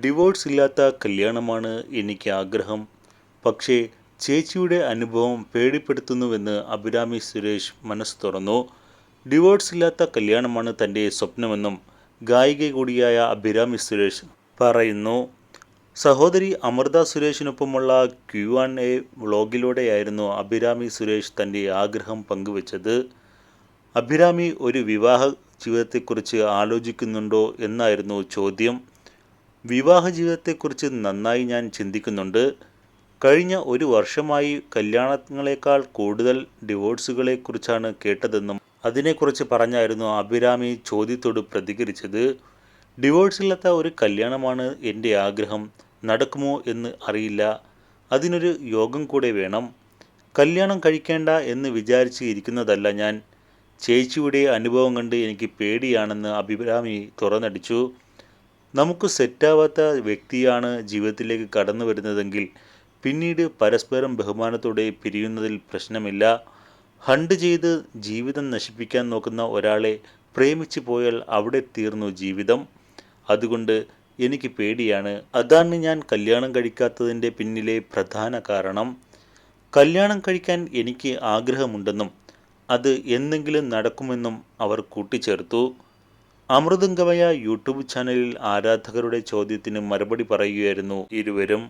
Divorce ഇല്ലാത്ത കല്യാണമാണ് എനിക്ക് ആഗ്രഹം. പക്ഷേ ചേച്ചിയുടെ അനുഭവം പേടിപ്പെടുത്തുന്നുവെന്ന് അഭിരാമി സുരേഷ് മനസ്സ് തുറന്നു. ഡിവോഴ്സ് ഇല്ലാത്ത കല്യാണമാണ് തൻ്റെ സ്വപ്നമെന്നും ഗായിക കൂടിയായ അഭിരാമി സുരേഷ് പറയുന്നു. സഹോദരി അമൃത സുരേഷിനൊപ്പമുള്ള Q&A വ്ളോഗിലൂടെയായിരുന്നു അഭിരാമി സുരേഷ് തൻ്റെ ആഗ്രഹം പങ്കുവച്ചത്. അഭിരാമി ഒരു വിവാഹ ജീവിതത്തെക്കുറിച്ച് ആലോചിക്കുന്നുണ്ടോ എന്നായിരുന്നു ചോദ്യം. വിവാഹ ജീവിതത്തെക്കുറിച്ച് നന്നായി ഞാൻ ചിന്തിക്കുന്നുണ്ട്. കഴിഞ്ഞ ഒരു വർഷമായി കല്യാണങ്ങളെക്കാൾ കൂടുതൽ ഡിവോഴ്സുകളെക്കുറിച്ചാണ് കേട്ടതെന്നും അതിനെക്കുറിച്ച് പറഞ്ഞായിരുന്നു അഭിരാമി ചോദ്യത്തോട് പ്രതികരിച്ചത്. ഡിവോഴ്സില്ലാത്ത ഒരു കല്യാണമാണ് എൻ്റെ ആഗ്രഹം. നടക്കുമോ എന്ന് അറിയില്ല. അതിനൊരു യോഗം കൂടെ വേണം. കല്യാണം കഴിക്കേണ്ട എന്ന് വിചാരിച്ച് ഇരിക്കുന്നതല്ല ഞാൻ. ചേച്ചിയുടെ അനുഭവം കണ്ട് എനിക്ക് പേടിയാണെന്ന് അഭിരാമി തുറന്നടിച്ചു. നമുക്ക് സെറ്റാവാത്ത വ്യക്തിയാണ് ജീവിതത്തിലേക്ക് കടന്നു വരുന്നതെങ്കിൽ പിന്നീട് പരസ്പരം ബഹുമാനത്തോടെ പിരിയുന്നതിൽ പ്രശ്നമില്ല. ഹണ്ട് ചെയ്ത് ജീവിതം നശിപ്പിക്കാൻ നോക്കുന്ന ഒരാളെ പ്രേമിച്ചു പോയാൽ അവിടെ തീർന്നു ജീവിതം. അതുകൊണ്ട് എനിക്ക് പേടിയാണ്. അതാണ് ഞാൻ കല്യാണം കഴിക്കാത്തതിൻ്റെ പിന്നിലെ പ്രധാന കാരണം. കല്യാണം കഴിക്കാൻ എനിക്ക് ആഗ്രഹമുണ്ടെന്നും അത് എന്നെങ്കിലും നടക്കുമെന്നും അവർ കൂട്ടിച്ചേർത്തു. അമൃതംഗമയ യൂട്യൂബ് ചാനലിൽ ആരാധകരുടെ ചോദ്യത്തിന് മറുപടി പറയുകയായിരുന്നു ഇരുവരും.